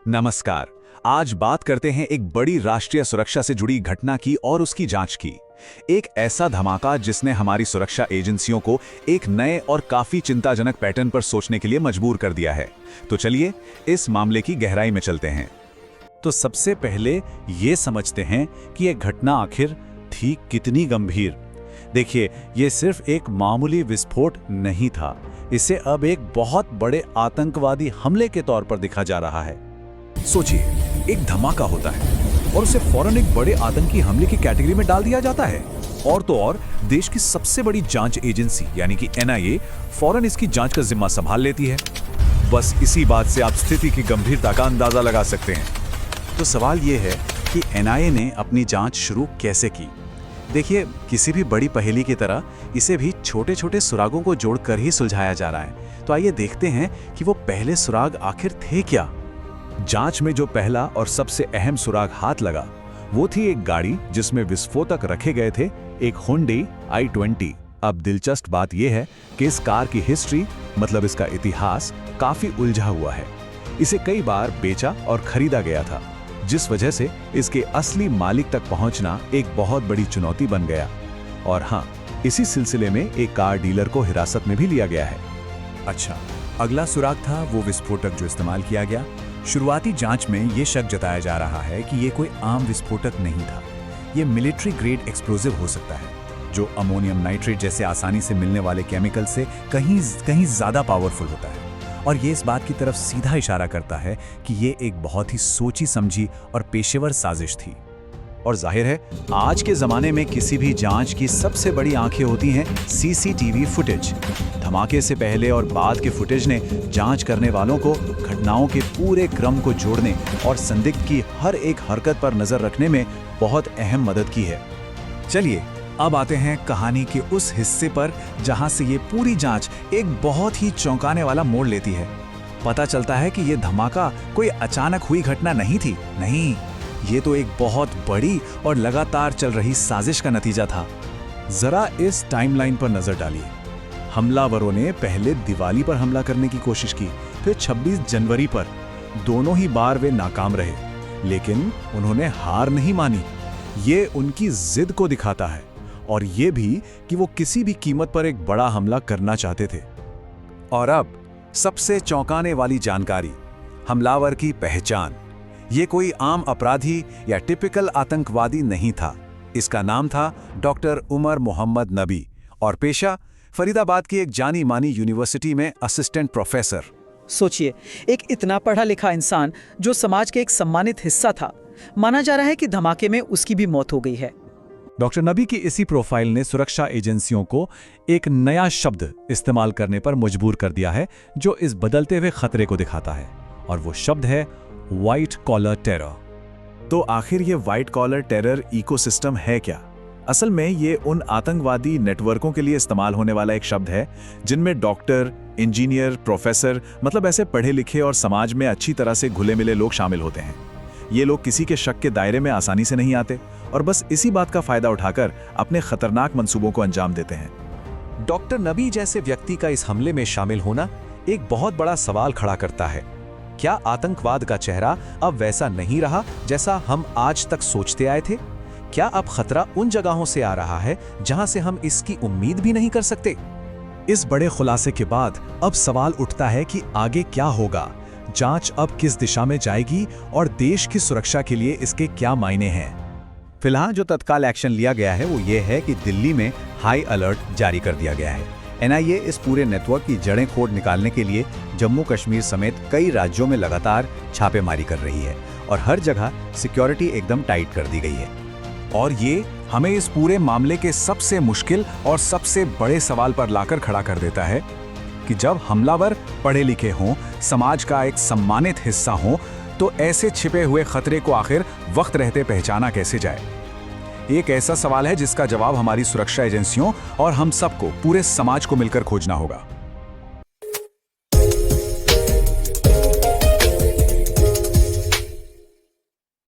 नमस्कार। आज बात करते हैं एक बड़ी राष्ट्रीय सुरक्षा से जुड़ी घटना की और उसकी जांच की। एक ऐसा धमाका जिसने हमारी सुरक्षा एजेंसियों को एक नए और काफी चिंताजनक पैटर्न पर सोचने के लिए मजबूर कर दिया है। तो चलिए इस मामले की गहराई में चलते हैं। तो सबसे पहले ये समझते हैं कि यह घटना आखिर थी कितनी गंभीर। देखिए, ये सिर्फ एक मामूली विस्फोट नहीं था, इसे अब एक बहुत बड़े आतंकवादी हमले के तौर पर देखा जा रहा है। सोचिए, एक धमाका होता है और उसे फौरन एक बड़े आतंकी हमले की कैटेगरी में डाल दिया जाता है। और तो और देश की सबसे बड़ी जांच एजेंसी यानी कि NIA फौरन इसकी जांच का जिम्मा संभाल लेती है। बस इसी बात से आप स्थिति की गंभीरता का अंदाजा लगा सकते हैं। तो सवाल यह है कि NIA ने अपनी जांच शुरू कैसे की। देखिए, किसी भी बड़ी पहेली की तरह इसे भी छोटे छोटे सुरागों को जोड़कर ही सुलझाया जा रहा है। तो आइए देखते हैं कि वो पहले सुराग आखिर थे क्या। जांच में जो पहला और सबसे अहम सुराग हाथ लगा वो थी एक गाड़ी जिसमें विस्फोटक रखे गए थे, एक Hyundai i20। अब दिलचस्प बात यह है कि इस कार की हिस्ट्री, मतलब इसका इतिहास, काफी उलझा हुआ है। इसे कई बार बेचा और खरीदा गया था, जिस वजह से इसके असली मालिक तक पहुंचना एक बहुत बड़ी चुनौती बन गया। और हाँ, इसी सिलसिले में एक कार डीलर को हिरासत में भी लिया गया है। अच्छा, अगला सुराग था वो विस्फोटक जो इस्तेमाल किया गया। शुरुआती जांच में ये शक जताया जा रहा है कि ये कोई आम विस्फोटक नहीं था। ये मिलिट्री ग्रेड एक्सप्लोजिव हो सकता है, जो अमोनियम नाइट्रेट जैसे आसानी से मिलने वाले केमिकल से कहीं ज़्यादा पावरफुल होता है। और ये इस बात की तरफ सीधा इशारा करता है कि ये एक बहुत ही सोची समझी और पेशेवर साजिश थी। और जाहिर है, आज के ज़माने में किसी भी जांच की सबसे बड़ी आंखें होती हैं CCTV फुटेज। धमाके से पहले और बाद के फुटेज ने जांच करने वालों को घटनाओं के पूरे क्रम को जोड़ने और संदिग्ध की हर एक हरकत पर नज़र रखने में बहुत अहम मदद की है। चलिए अब आते हैं कहानी के उस हिस्से पर जहां से ये पूरी जांच एक बहुत ही चौंकाने वाला मोड़ लेती है। पता चलता है कि ये धमाका कोई अचानक हुई घटना नहीं थी। नहीं, ये तो एक बहुत बड़ी और लगातार चल रही साजिश का नतीजा था। जरा इस टाइमलाइन पर नजर डालिए। हमलावरों ने पहले दिवाली पर हमला करने की कोशिश की, फिर 26 जनवरी पर। दोनों ही बार वे नाकाम रहे, लेकिन उन्होंने हार नहीं मानी। ये उनकी जिद को दिखाता है, और ये भी कि वो किसी भी कीमत पर एक बड़ा हमला करना चाहते थे। और अब सबसे चौंकाने वाली जानकारी, हमलावर की पहचान। ये कोई आम अपराधी या टिपिकल आतंकवादी नहीं था। इसका नाम था डॉक्टर उमर मोहम्मद नबी, और पेशा फरीदाबाद की एक जानी मानी यूनिवर्सिटी में असिस्टेंट प्रोफेसर। सोचिए, एक इतना पढ़ा लिखा इंसान जो समाज के एक सम्मानित हिस्सा था, माना जा रहा है कि धमाके में उसकी भी मौत हो गई है। डॉक्टर नबी की इसी प्रोफाइल ने सुरक्षा एजेंसियों को एक नया शब्द इस्तेमाल करने पर मजबूर कर दिया है, जो इस बदलते हुए खतरे को दिखाता है। और वो शब्द है व्हाइट कॉलर टेरर। तो आखिर ये व्हाइट कॉलर टेरर इकोसिस्टम है क्या? असल में ये उन आतंकवादी नेटवर्कों के लिए इस्तेमाल होने वाला एक शब्द है जिनमें डॉक्टर, इंजीनियर, प्रोफेसर, मतलब ऐसे पढ़े लिखे और समाज में अच्छी तरह से घुले मिले लोग शामिल होते हैं। ये लोग किसी के शक के दायरे में आसानी से नहीं आते और बस इसी बात का फायदा उठाकर अपने खतरनाक मंसूबों को अंजाम देते हैं। डॉक्टर नबी जैसे व्यक्ति का इस हमले में शामिल होना एक बहुत बड़ा सवाल खड़ा करता है। क्या आतंकवाद का चेहरा अब वैसा नहीं रहा जैसा हम आज तक सोचते आए थे? क्या अब खतरा उन जगहों से आ रहा है जहां से हम इसकी उम्मीद भी नहीं कर सकते? इस बड़े खुलासे के बाद अब सवाल उठता है कि आगे क्या होगा? जांच अब किस दिशा में जाएगी और देश की सुरक्षा के लिए इसके क्या मायने हैं? फिलहाल जो तत्काल एक्शन लिया गया है वो ये है कि दिल्ली में हाई अलर्ट जारी कर दिया गया है। NIA इस पूरे नेटवर्क की जड़ें खोद निकालने के लिए जम्मू कश्मीर समेत कई राज्यों में लगातार छापेमारी कर रही है और हर जगह सिक्योरिटी एकदम टाइट कर दी गई है। और ये हमें इस पूरे मामले के सबसे मुश्किल और सबसे बड़े सवाल पर लाकर खड़ा कर देता है कि जब हमलावर पढ़े लिखे हों, समाज का एक सम्मानित हिस्सा हों, तो ऐसे छिपे हुए खतरे को आखिर वक्त रहते पहचाना कैसे जाए? एक ऐसा सवाल है जिसका जवाब हमारी सुरक्षा एजेंसियों और हम सबको, पूरे समाज को मिलकर खोजना होगा।